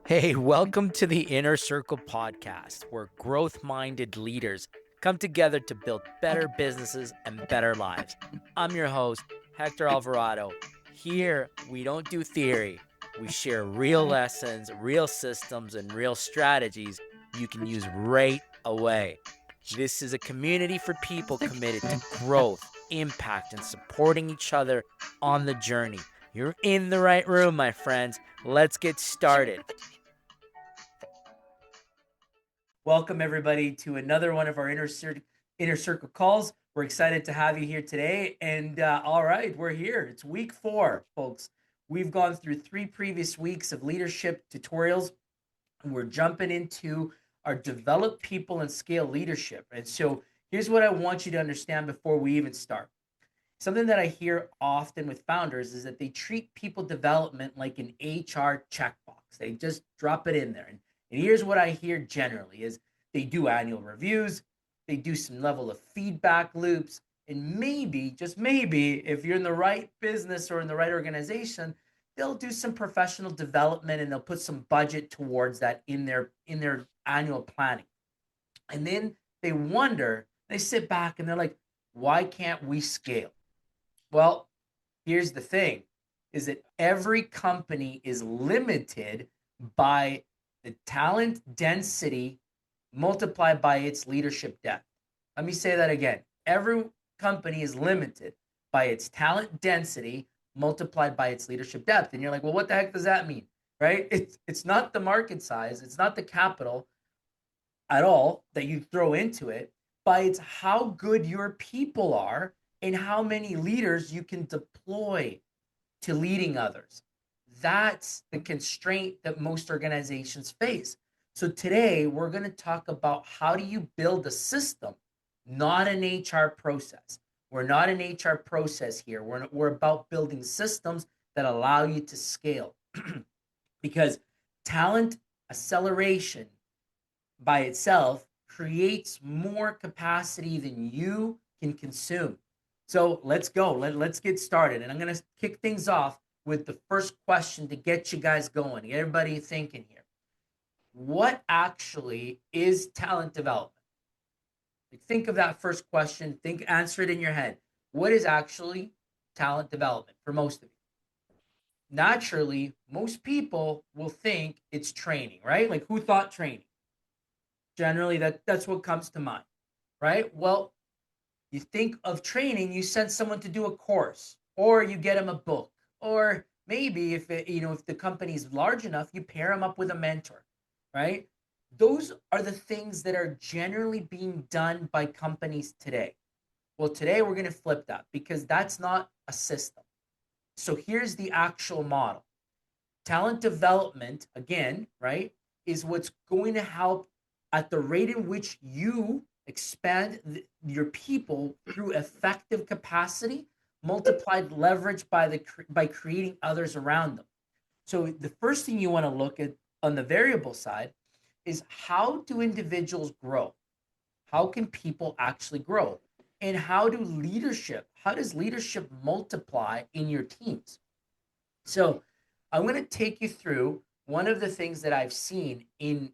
Hey, welcome to the Inner Circle podcast, where growth minded leaders come together to build better businesses and better lives. I'm your host, Hector Alvarado. Here, we don't do theory, we share real lessons, real systems, and real strategies you can use right away. This is a community for people committed to growth, impact, and supporting each other on the journey. You're in the right room, my friends. Let's get started. Welcome, everybody, to another one of our Inner Circle calls. We're excited to have you here today. And all right, we're here. It's week 4, folks. We've gone through 3 previous weeks of leadership tutorials, and we're jumping into our develop people and scale leadership. And so here's what I want you to understand before we even start. Something that I hear often with founders is that they treat people development like an HR checkbox. They just drop it in there. And here's what I hear generally is they do annual reviews, they do some level of feedback loops, and maybe, just maybe, if you're in the right business or in the right organization, they'll do some professional development and they'll put some budget towards that in their annual planning. And then they wonder, they sit back and they're like, why can't we scale? Well, here's the thing, is that every company is limited by the talent density multiplied by its leadership depth. Let me say that again. Every company is limited by its talent density multiplied by its leadership depth. And you're like, well, what the heck does that mean? Right? It's not the market size. It's not the capital at all that you throw into it, but it's how good your people are and how many leaders you can deploy to leading others. That's the constraint that most organizations face. So today we're going to talk about how do you build a system, not an HR process. We're not an HR process here. We're about building systems that allow you to scale because talent acceleration by itself creates more capacity than you can consume. So let's go. Let's get started. And I'm going to kick things off with the first question to get you guys going, get everybody thinking here. What actually is talent development? Think of that first question. Answer it in your head. What is actually talent development for most of you? Naturally, most people will think it's training, right? Like, who thought training? Generally, that's what comes to mind, right? Well, you think of training, you send someone to do a course, or you get them a book, or maybe if the company is large enough, you pair them up with a mentor, right? Those are the things that are generally being done by companies today. Well, today we're going to flip that because that's not a system. So here's the actual model. Talent development, again, right, is what's going to help at the rate in which you expand your people through effective capacity multiplied leverage by creating others around them. So the first thing you want to look at on the variable side is how do individuals grow? How can people actually grow? And how does leadership multiply in your teams? So I'm going to take you through one of the things that I've seen in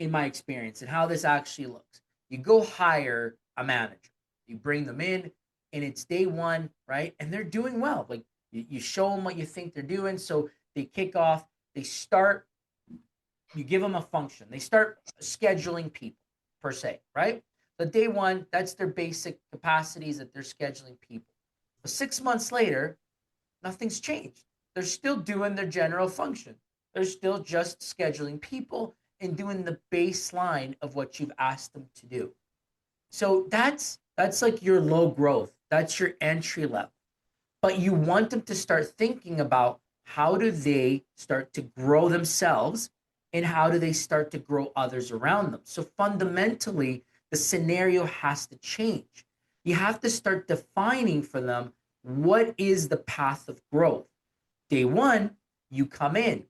my experience and how this actually looks. You go hire a manager, you bring them in, and it's day 1, right? And they're doing well. Like you show them what you think they're doing. So they kick off, they start, you give them a function. They start scheduling people per se, right? But day 1, that's their basic capacities that they're scheduling people. But 6 months later, nothing's changed. They're still doing their general function. They're still just scheduling people and doing the baseline of what you've asked them to do. So that's like your low growth. That's your entry level. But you want them to start thinking about how do they start to grow themselves and how do they start to grow others around them. So fundamentally, the scenario has to change. You have to start defining for them what is the path of growth. Day 1, you come in,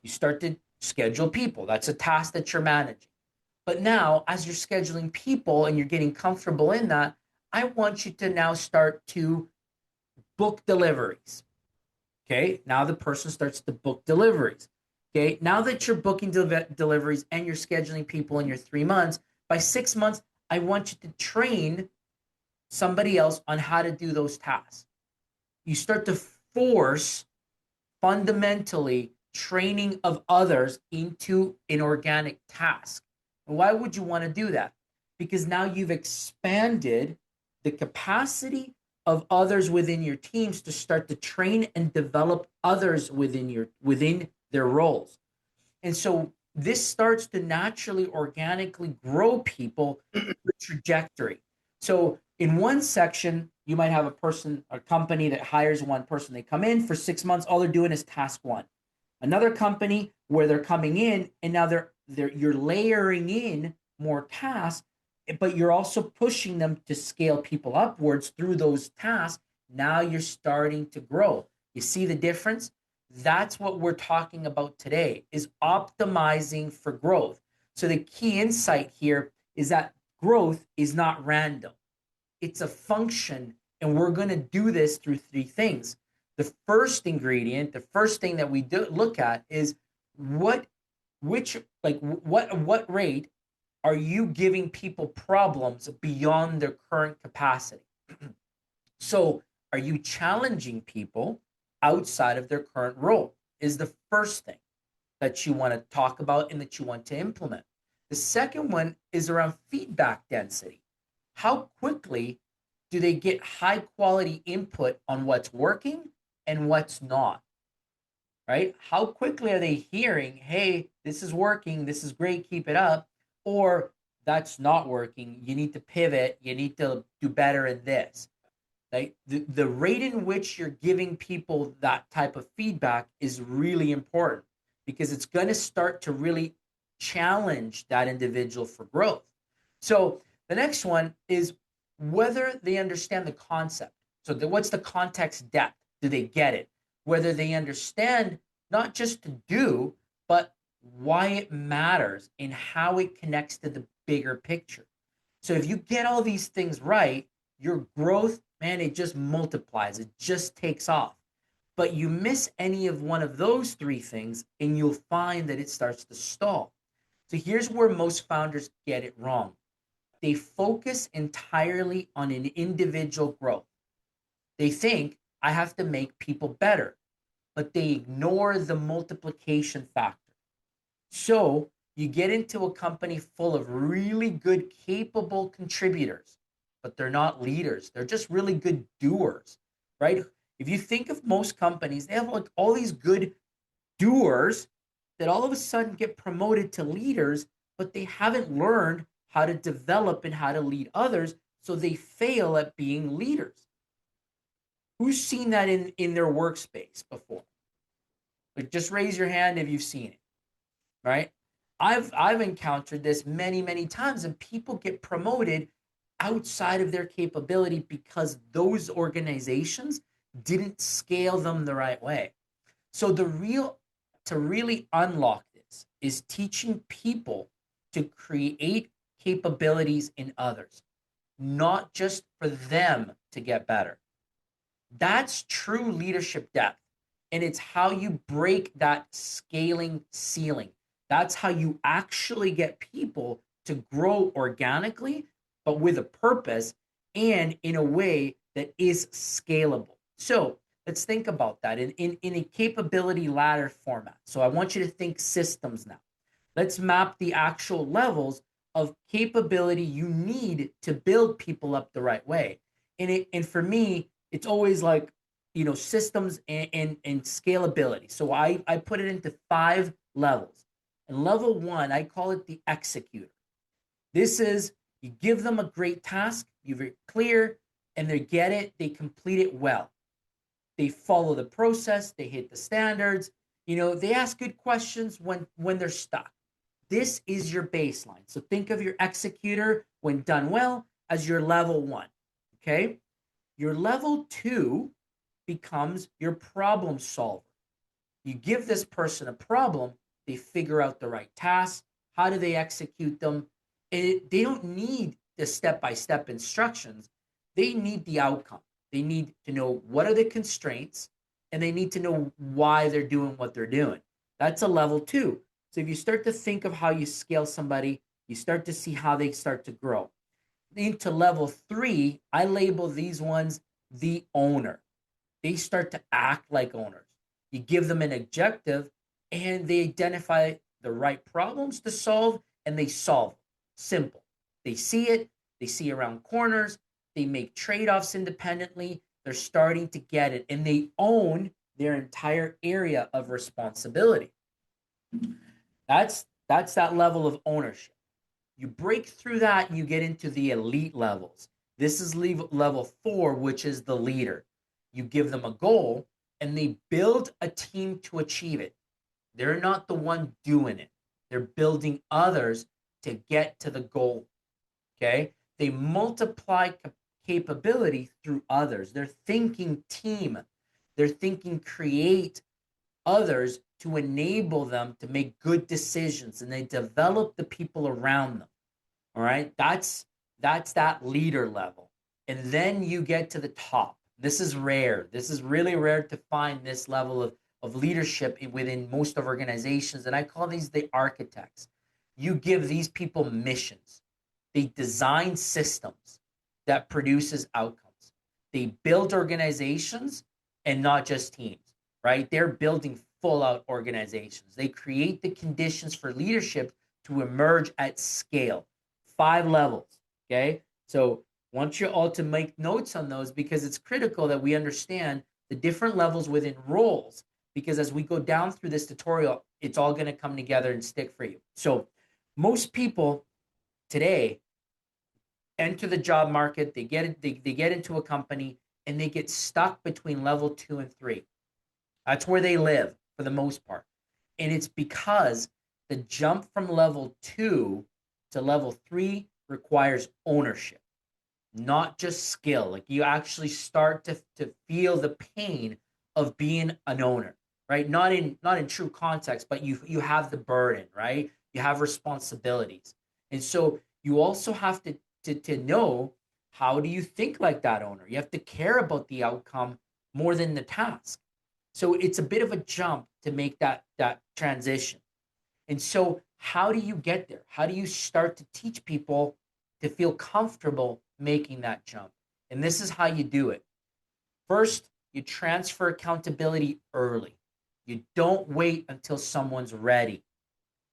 you start to schedule people. That's a task that you're managing. But now, as you're scheduling people and you're getting comfortable in that, I want you to now start to book deliveries. Okay, now the person starts to book deliveries. Okay, now that you're booking deliveries and you're scheduling people in your 3 months, by 6 months, I want you to train somebody else on how to do those tasks. You start to force fundamentally training of others into an organic task. And why would you want to do that? Because now you've expanded the capacity of others within your teams to start to train and develop others within their roles. And so this starts to naturally, organically grow people the trajectory. So in one section, you might have a company that hires one person. They come in for 6 months, all they're doing is task one. Another company where they're coming in and now you're layering in more tasks, but you're also pushing them to scale people upwards through those tasks. Now you're starting to grow. You see the difference? That's what we're talking about today, is optimizing for growth. So the key insight here is that growth is not random. It's a function, and we're going to do this through three things. The first ingredient, the first thing that we look at is what rate are you giving people problems beyond their current capacity? So are you challenging people outside of their current role is the first thing that you want to talk about and that you want to implement. The second one is around feedback density. How quickly do they get high quality input on what's working and what's not? Right? How quickly are they hearing, hey, this is working, this is great, keep it up, or that's not working, you need to pivot, you need to do better in this. Right? The rate in which you're giving people that type of feedback is really important because it's going to start to really challenge that individual for growth. So the next one is whether they understand the concept. So what's the context depth? Do they get it? Whether they understand not just to do, but why it matters and how it connects to the bigger picture. So if you get all these things right, your growth, man, it just multiplies. It just takes off. But you miss any of one of those three things and you'll find that it starts to stall. So here's where most founders get it wrong. They focus entirely on an individual growth. They think, I have to make people better, but they ignore the multiplication factor. So you get into a company full of really good, capable contributors, but they're not leaders. They're just really good doers, right? If you think of most companies, they have like all these good doers that all of a sudden get promoted to leaders, but they haven't learned how to develop and how to lead others, so they fail at being leaders. Who's seen that in their workspace before? Like, just raise your hand if you've seen it, right? I've encountered this many times, and people get promoted outside of their capability because those organizations didn't scale them the right way. So to really unlock this is teaching people to create capabilities in others, not just for them to get better. That's true leadership depth. And it's how you break that scaling ceiling. That's how you actually get people to grow organically, but with a purpose and in a way that is scalable. So let's think about that in a capability ladder format. So I want you to think systems now. Let's map the actual levels of capability you need to build people up the right way. And for me, it's always like, systems and scalability. So I put it into 5 levels. And level 1, I call it the executor. This is, you give them a great task, you're clear, and they get it, they complete it well. They follow the process, they hit the standards, they ask good questions when they're stuck. This is your baseline. So think of your executor, when done well, as your level 1, okay? Your level 2 becomes your problem solver. You give this person a problem, they figure out the right tasks, how do they execute them? They don't need the step-by-step instructions. They need the outcome. They need to know what are the constraints, and they need to know why they're doing what they're doing. That's a level 2. So if you start to think of how you scale somebody, you start to see how they start to grow. Into level 3, I label these ones the owner. They start to act like owners. You give them an objective and they identify the right problems to solve and they solve. Simple. They see it, they see around corners, they make trade-offs independently, they're starting to get it, and they own their entire area of responsibility. That's that level of ownership. You break through that and you get into the elite levels. This is level 4, which is the leader. You give them a goal and they build a team to achieve it. They're not the one doing it. They're building others to get to the goal. Okay? They multiply capability through others. They're thinking team. They're thinking create others to enable them to make good decisions, and they develop the people around them. All right? That's that leader level. And then you get to the top. This is rare. This is really rare to find this level of leadership within most of organizations. And I call these the architects. You give these people missions. They design systems that produces outcomes. They build organizations and not just teams, right? They're building full out organizations. They create the conditions for leadership to emerge at scale. 5 levels, okay? So I want you all to make notes on those because it's critical that we understand the different levels within roles, because as we go down through this tutorial, it's all going to come together and stick for you. So most people today enter the job market, they get into a company and they get stuck between level 2 and 3. That's where they live for the most part. And it's because the jump from level 2 to level 3 requires ownership, not just skill. Like you actually start to feel the pain of being an owner, right? Not in true context, but you have the burden, right? You have responsibilities. And so you also have to know, how do you think like that owner? You have to care about the outcome more than the task. So it's a bit of a jump to make that transition. And so how do you get there? How do you start to teach people to feel comfortable making that jump? And this is how you do it. First, you transfer accountability early. You don't wait until someone's ready.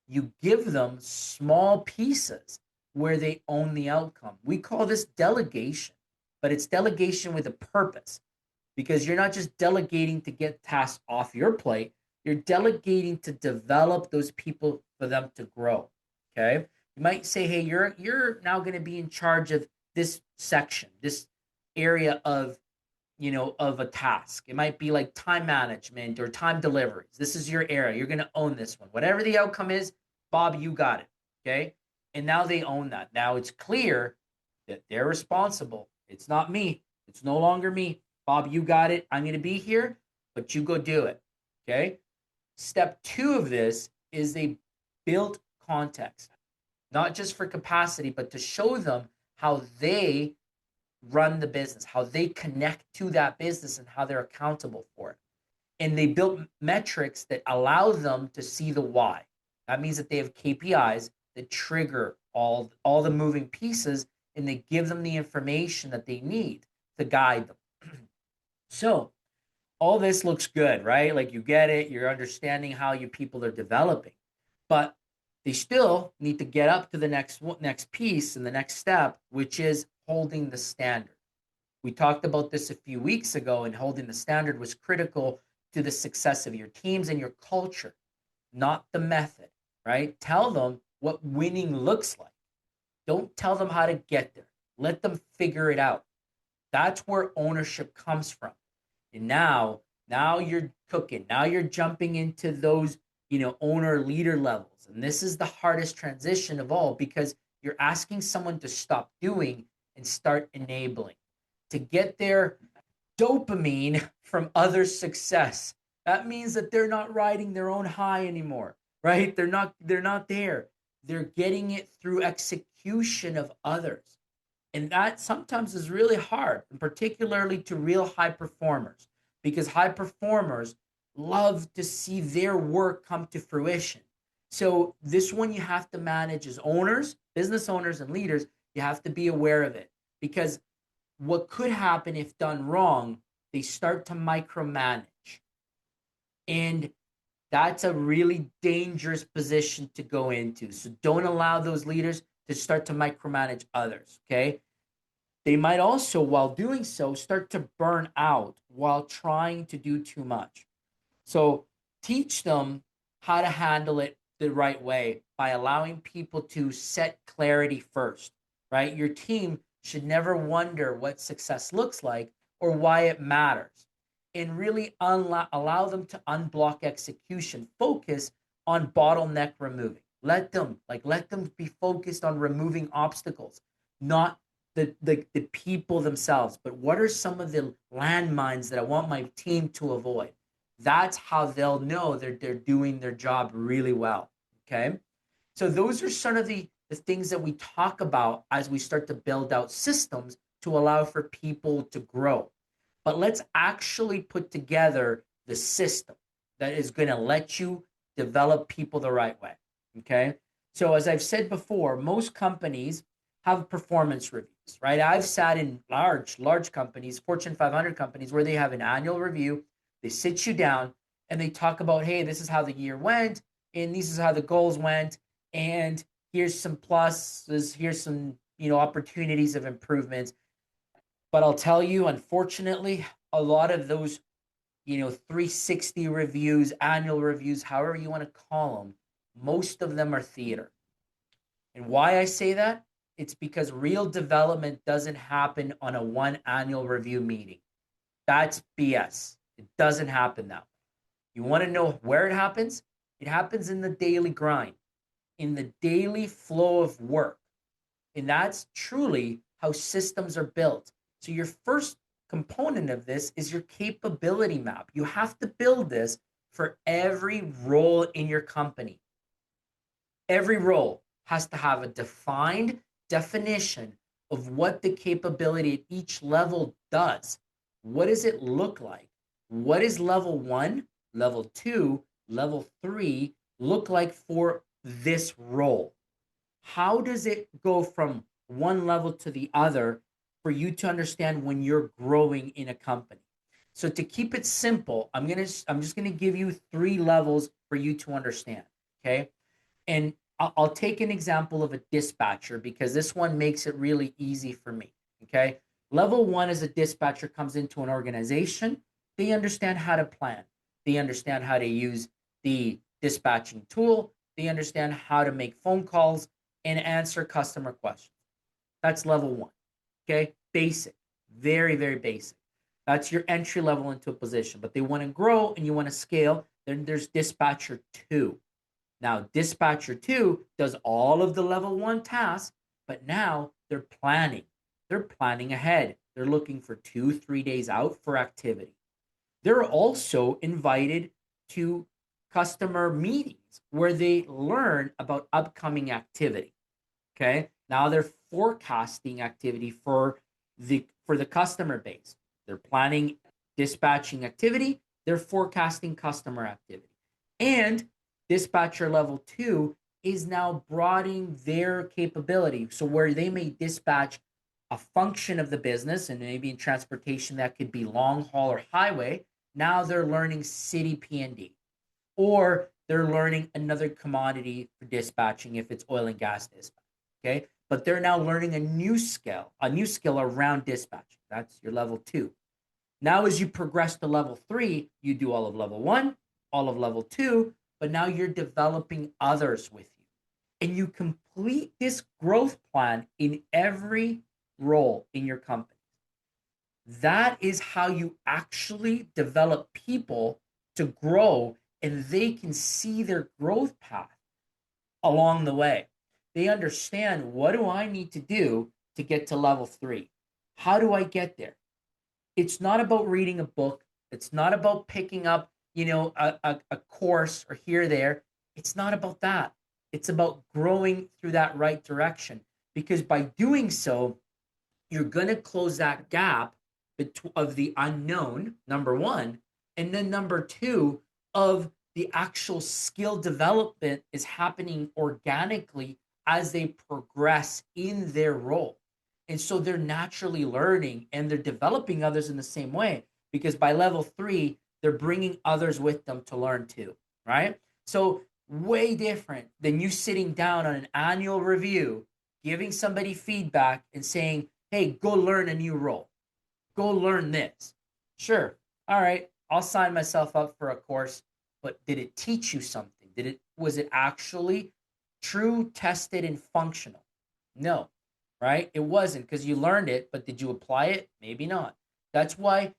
You give them small pieces where they own the outcome. We call this delegation, but it's delegation with a purpose, because you're not just delegating to get tasks off your plate. You're delegating to develop those people for them to grow. Okay. You might say, hey, you're now going to be in charge of this section, this area of a task. It might be like time management or time deliveries. This is your area. You're going to own this one. Whatever the outcome is, Bob, you got it. Okay. And now they own that. Now it's clear that they're responsible. It's not me. It's no longer me. Bob, you got it. I'm going to be here, but you go do it. Okay. Step 2 of this is they build context, not just for capacity, but to show them how they run the business, how they connect to that business and how they're accountable for it. And they built metrics that allow them to see the why. That means that they have KPIs that trigger all the moving pieces, and they give them the information that they need to guide them. So all this looks good, right? Like you get it, you're understanding how your people are developing, but they still need to get up to the next piece and the next step, which is holding the standard. We talked about this a few weeks ago, and holding the standard was critical to the success of your teams and your culture, not the method, right? Tell them what winning looks like. Don't tell them how to get there. Let them figure it out. That's where ownership comes from. And now you're cooking. Now you're jumping into those, owner leader levels. And this is the hardest transition of all, because you're asking someone to stop doing and start enabling, to get their dopamine from other success. That means that they're not riding their own high anymore, right? They're not there. They're getting it through execution of others. And that sometimes is really hard, and particularly to real high performers, because high performers love to see their work come to fruition. So this one you have to manage as owners, business owners and leaders. You have to be aware of it, because what could happen if done wrong, they start to micromanage. And that's a really dangerous position to go into. So don't allow those leaders to start to micromanage others, okay? They might also, while doing so, start to burn out while trying to do too much. So teach them how to handle it the right way by allowing people to set clarity first, right? Your team should never wonder what success looks like or why it matters, and really allow them to unblock execution. Focus on bottleneck removing. Let them be focused on removing obstacles, not the people themselves, but what are some of the landmines that I want my team to avoid? That's how they'll know they're doing their job really well. Okay. So those are sort of the things that we talk about as we start to build out systems to allow for people to grow. But let's actually put together the system that is going to let you develop people the right way. Okay. So as I've said before, most companies have performance reviews, right? I've sat in large companies, Fortune 500 companies, where they have an annual review. They sit you down and they talk about, hey, this is how the year went, and this is how the goals went, and here's some pluses, here's some, opportunities of improvements. But I'll tell you, unfortunately, a lot of those, 360 reviews, annual reviews, however you want to call them, most of them are theater. And why I say that? It's because real development doesn't happen on a one annual review meeting. That's BS. It doesn't happen that way. You want to know where it happens? It happens in the daily grind, in the daily flow of work. And that's truly how systems are built. So your first component of this is your capability map. You have to build this for every role in your company. Every role has to have a defined definition of what the capability at each level does. What does it look like? What is level 1, level 2, level 3 look like for this role? How does it go from one level to the other for you to understand when you're growing in a company? So to keep it simple, I'm just gonna give you 3 levels for you to understand. Okay, and I'll take an example of a dispatcher because this one makes it really easy for me. Okay, level 1 is a dispatcher comes into an organization. They understand how to plan. They understand how to use the dispatching tool. They understand how to make phone calls and answer customer questions. That's level 1. Okay, basic, very, very basic. That's your entry level into a position, but they want to grow and you want to scale. Then there's dispatcher 2. Now, dispatcher 2 does all of the level 1 tasks, but now they're planning. They're planning ahead. They're looking for 2-3 days out for activity. They're also invited to customer meetings where they learn about upcoming activity. Okay, now they're forecasting activity for the customer base. They're planning dispatching activity. They're forecasting customer activity. And dispatcher level 2 is now broadening their capability. So where they may dispatch a function of the business, and maybe in transportation that could be long haul or highway, now they're learning city P&D, or they're learning another commodity for dispatching if it's oil and gas dispatch. Okay, but they're now learning a new skill around dispatching. That's your level 2. Now, as you progress to level 3, you do all of level 1, all of level 2, but now you're developing others with you. And you complete this growth plan in every role in your company. That is how you actually develop people to grow, and they can see their growth path along the way. They understand, what do I need to do to get to level 3? How do I get there? It's not about reading a book. It's not about picking up, a course or here or there. It's not about that. It's about growing through that right direction, because by doing so, you're going to close that gap of the unknown, number 1, and then number 2, of the actual skill development is happening organically as they progress in their role. And so they're naturally learning and they're developing others in the same way, because by level 3, they're bringing others with them to learn too, right? So way different than you sitting down on an annual review, giving somebody feedback and saying, hey, go learn a new role. Go learn this. Sure. All right. I'll sign myself up for a course, but did it teach you something? Was it actually true, tested, and functional? No, right? It wasn't, because you learned it, but did you apply it? Maybe not. That's why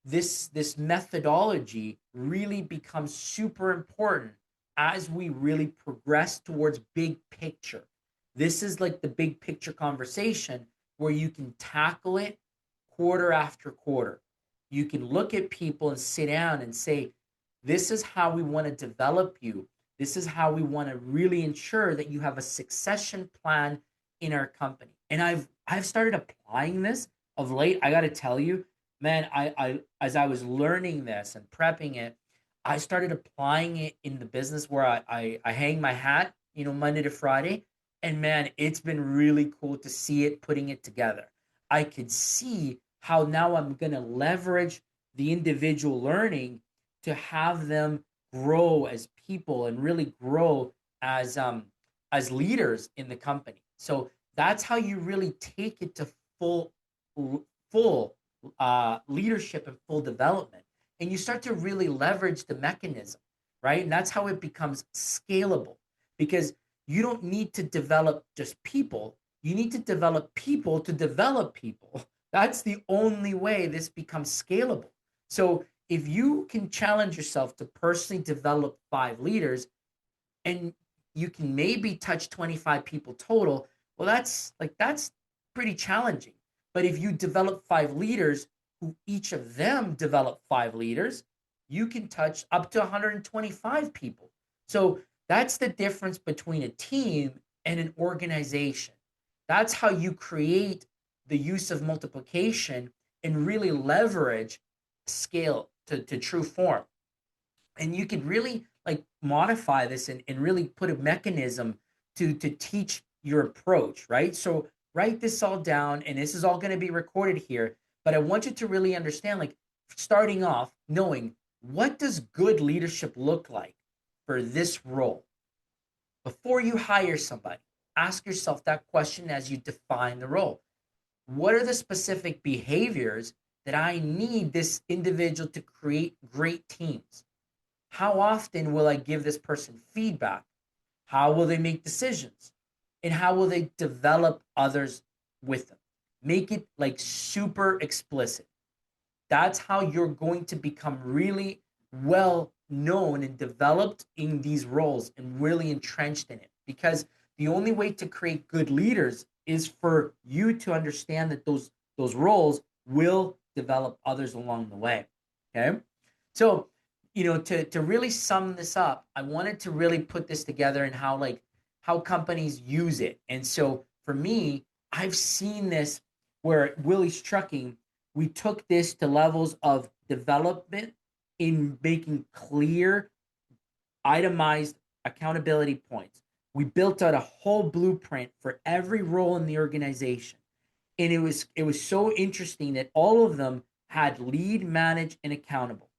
this methodology really becomes super important as we really progress towards big picture. This is like the big picture conversation where you can tackle it quarter after quarter. You can look at people and sit down and say, this is how we want to develop you. This is how we want to really ensure that you have a succession plan in our company. And I've started applying this of late. I got to tell you, man, I as I was learning this and prepping it, I started applying it in the business where I hang my hat, Monday to Friday. And man, it's been really cool to see it putting it together. I could see how now I'm going to leverage the individual learning to have them grow as people and really grow as leaders in the company. So that's how you really take it to full leadership and full development. And you start to really leverage the mechanism, right? And that's how it becomes scalable, because you don't need to develop just people. You need to develop people to develop people. That's the only way this becomes scalable. So if you can challenge yourself to personally develop 5 leaders, and you can maybe touch 25 people total, well, that's pretty challenging. But if you develop 5 leaders, who each of them develop 5 leaders, you can touch up to 125 people. So that's the difference between a team and an organization. That's how you create the use of multiplication and really leverage scale to true form. And you could really like modify this and really put a mechanism to teach your approach, right? So write this all down, and this is all going to be recorded here, but I want you to really understand, like, starting off knowing, what does good leadership look like for this role? Before you hire somebody, ask yourself that question as you define the role. What are the specific behaviors that I need this individual to create great teams? How often will I give this person feedback? How will they make decisions? And how will they develop others with them? Make it like super explicit. That's how you're going to become really well known and developed in these roles and really entrenched in it. Because the only way to create good leaders is for you to understand that those roles will develop others along the way. Okay. So, to really sum this up, I wanted to really put this together and how companies use it. And so for me, I've seen this where at Willie's Trucking, we took this to levels of development in making clear, itemized accountability points. We built out a whole blueprint for every role in the organization. And it was so interesting that all of them had lead, manage, and accountable,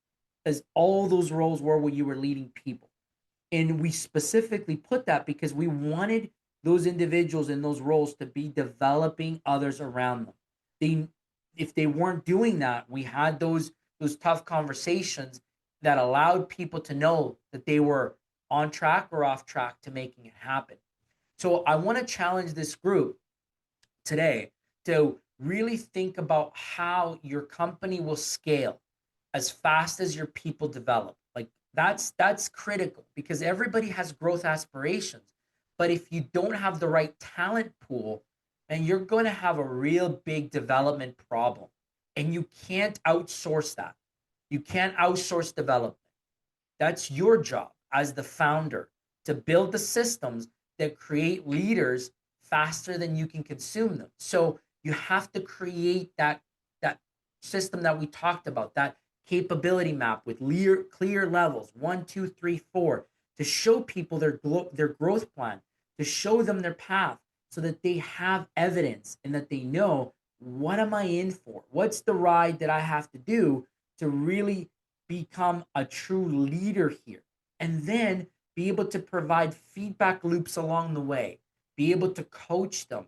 as all those roles were where you were leading people. And we specifically put that because we wanted those individuals in those roles to be developing others around them. If they weren't doing that, we had those tough conversations that allowed people to know that they were on track or off track to making it happen. So I want to challenge this group today to really think about how your company will scale as fast as your people develop. Like that's critical, because everybody has growth aspirations. But if you don't have the right talent pool, then you're going to have a real big development problem. And you can't outsource that. You can't outsource development. That's your job as the founder, to build the systems that create leaders faster than you can consume them. So you have to create that system that we talked about, that capability map with clear levels, 1, 2, 3, 4, to show people their growth plan, to show them their path so that they have evidence and that they know, what am I in for? What's the ride that I have to do to really become a true leader here? And then be able to provide feedback loops along the way, be able to coach them,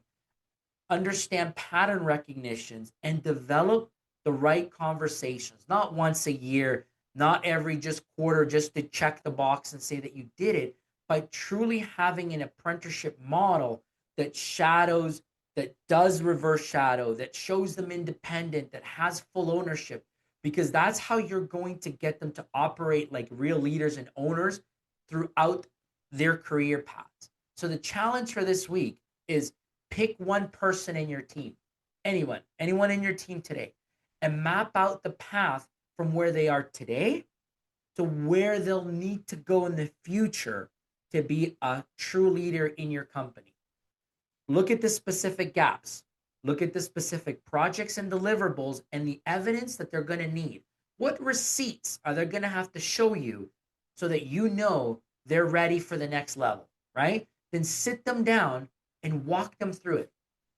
understand pattern recognitions, and develop the right conversations, not once a year, not every just quarter, just to check the box and say that you did it, but truly having an apprenticeship model that shadows, that does reverse shadow, that shows them independent, that has full ownership, because that's how you're going to get them to operate like real leaders and owners throughout their career paths. So the challenge for this week is pick one person in your team, anyone in your team today, and map out the path from where they are today to where they'll need to go in the future to be a true leader in your company. Look at the specific gaps. Look at the specific projects and deliverables and the evidence that they're going to need. What receipts are they going to have to show you so that you know they're ready for the next level, right? Then sit them down and walk them through it.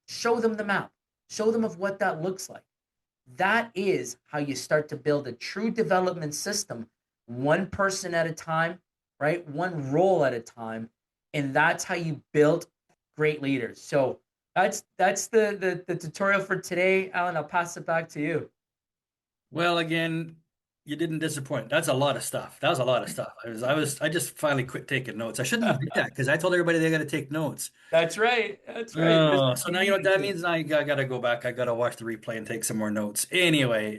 Show them the map. Show them of what that looks like. That is how you start to build a true development system, one person at a time, right? One role at a time. And that's how you build great leaders. So that's the tutorial for today. Alan, I'll pass it back to you. Well, again, you didn't disappoint. That's a lot of stuff. That was a lot of stuff. I just finally quit taking notes. I shouldn't have did that because I told everybody they got to take notes. That's right. That's right. Oh, so You now you know need what that to. means. Now I gotta go back. I gotta watch the replay and take some more notes. Anyway,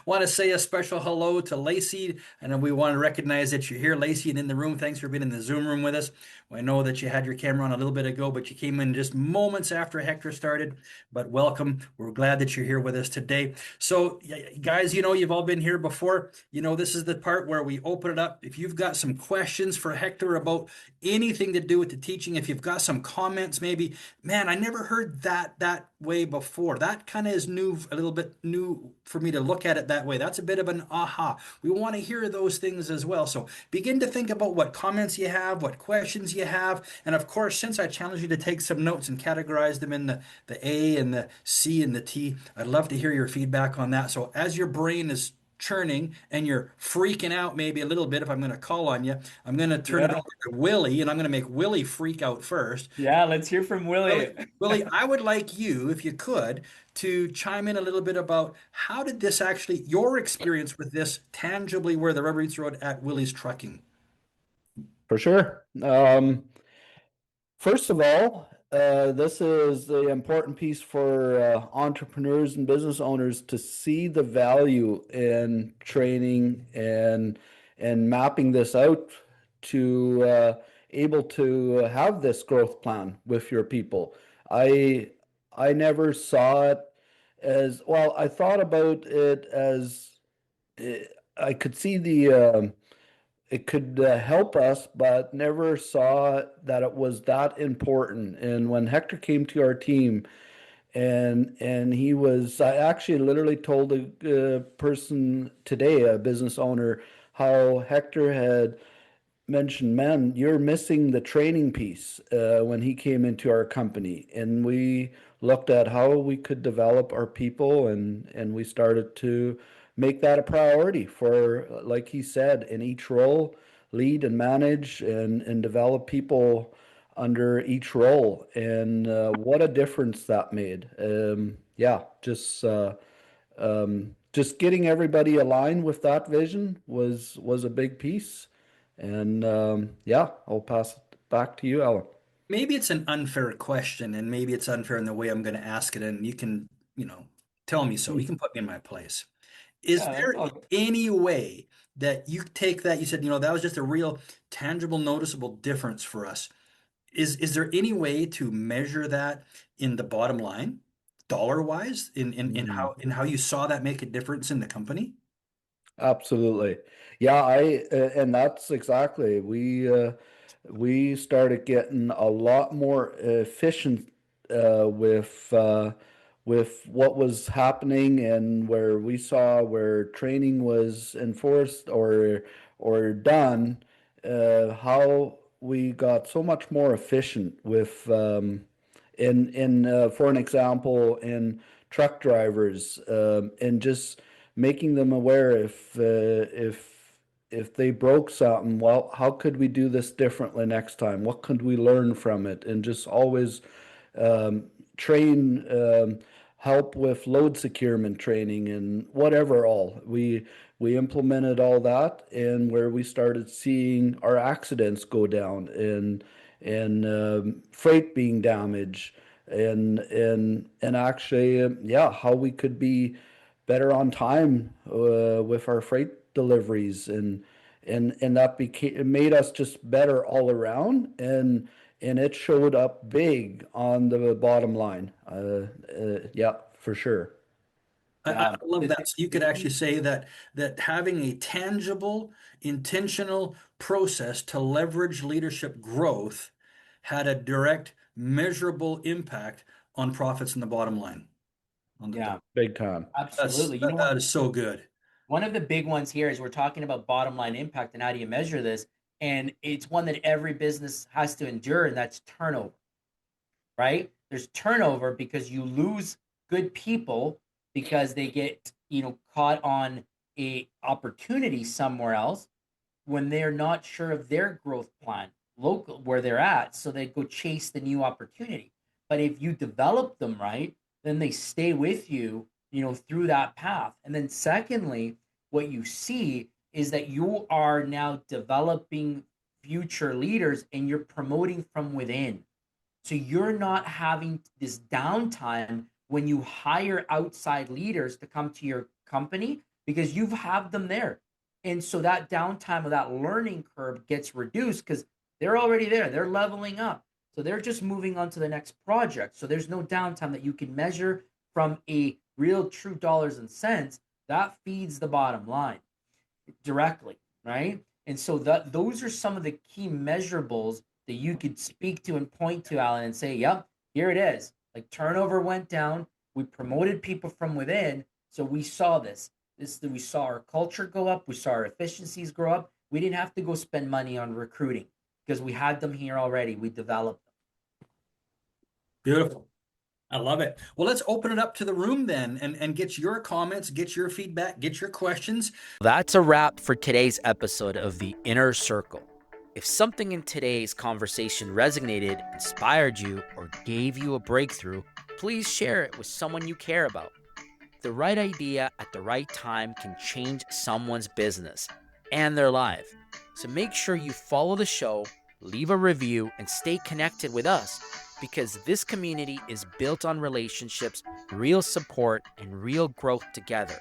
want to say a special hello to Lacey, and we want to recognize that you're here, Lacey, and in the room. Thanks for being in the Zoom room with us. I know that you had your camera on a little bit ago, but you came in just moments after Hector started. But welcome. We're glad that you're here with us today. So, guys, you've all been here before. This is the part where we open it up. If you've got some questions for Hector about anything to do with the teaching, if you've got some comments, maybe, man, I never heard that way before. That kind of is new, a little bit new for me to look at it that way. That's a bit of an aha. We want to hear those things as well. So begin to think about what comments you have, what questions you have. And of course, since I challenge you to take some notes and categorize them in the A and the C and the T, I'd love to hear your feedback on that. So as your brain is churning and you're freaking out maybe a little bit, if I'm going to call on you, I'm going to turn it Yeah. over to Willie, and I'm going to make Willie freak out first. Yeah. Let's hear from Willie, Willie. Willie, I would like you, if you could, to chime in a little bit about how did this actually, your experience with this tangibly where the rubber meets the road at Willie's Trucking. For sure. First of all, this is the important piece for entrepreneurs and business owners to see the value in training and mapping this out to able to have this growth plan with your people. I I never saw it as well. I thought about it as eh, I could see it could help us, but never saw that it was that important. And when Hector came to our team, and I actually literally told a person today, a business owner, how Hector had mentioned, man, you're missing the training piece when he came into our company. And we looked at how we could develop our people, and we started to make that a priority for, like he said, in each role, lead and manage and develop people under each role. And what a difference that made. Yeah, just getting everybody aligned with that vision was a big piece. And yeah, I'll pass it back to you, Alan. Maybe it's an unfair question, and maybe it's unfair in the way I'm going to ask it, and you can, tell me so. You can put me in my place. Is Yeah. That's there all good. any way that you take that, you said, that was just a real tangible, noticeable difference for us. Is there any way to measure that in the bottom line, dollar wise, Mm. in how you saw that make a difference in the company? Absolutely. Yeah, and that's exactly. We started getting a lot more efficient with with what was happening and where we saw where training was enforced or done, how we got so much more efficient with in for an example in truck drivers, and just making them aware if they broke something, well, how could we do this differently next time? What could we learn from it? And just always um, train, help with load securement training and whatever all. We implemented all that, and where we started seeing our accidents go down and freight being damaged and actually, yeah, how we could be better on time with our freight deliveries and that became it made us just better all around and it showed up big on the bottom line. Yeah, for sure. I love Does that. So you could actually say that having a tangible, intentional process to leverage leadership growth had a direct, measurable impact on profits in the bottom line. Yeah, Big time. absolutely. You know That what? is so good. One of the big ones here is we're talking about bottom line impact and how do you measure this? And it's one that every business has to endure, and that's turnover, right? There's turnover because you lose good people because they get, caught on a opportunity somewhere else when they're not sure of their growth plan local where they're at, so they go chase the new opportunity. But if you develop them right, then they stay with you, through that path. And then secondly, what you see is that you are now developing future leaders and you're promoting from within. So you're not having this downtime when you hire outside leaders to come to your company because you've have them there. And so that downtime of that learning curve gets reduced because they're already there. They're leveling up. So they're just moving on to the next project. So there's no downtime that you can measure from a real true dollars and cents. That feeds the bottom line directly, right? And so those are some of the key measurables that you could speak to and point to, Alan, and say, yep, here it is. Like turnover went down. We promoted people from within. So we saw this. We saw our culture go up. We saw our efficiencies grow up. We didn't have to go spend money on recruiting because we had them here already. We developed them. Beautiful. I love it. Well, let's open it up to the room then and get your comments, get your feedback, get your questions. That's a wrap for today's episode of The Inner Circle. If something in today's conversation resonated, inspired you, or gave you a breakthrough, please share it with someone you care about. The right idea at the right time can change someone's business and their life. So make sure you follow the show, leave a review, and stay connected with us because this community is built on relationships, real support, and real growth together.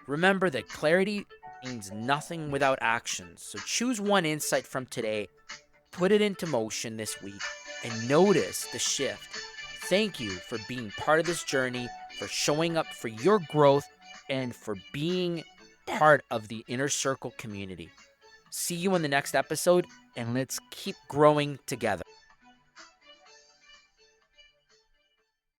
Remember that clarity means nothing without action. So choose one insight from today, put it into motion this week, and notice the shift. Thank you for being part of this journey, for showing up for your growth, and for being part of the Inner Circle community. See you in the next episode, and let's keep growing together.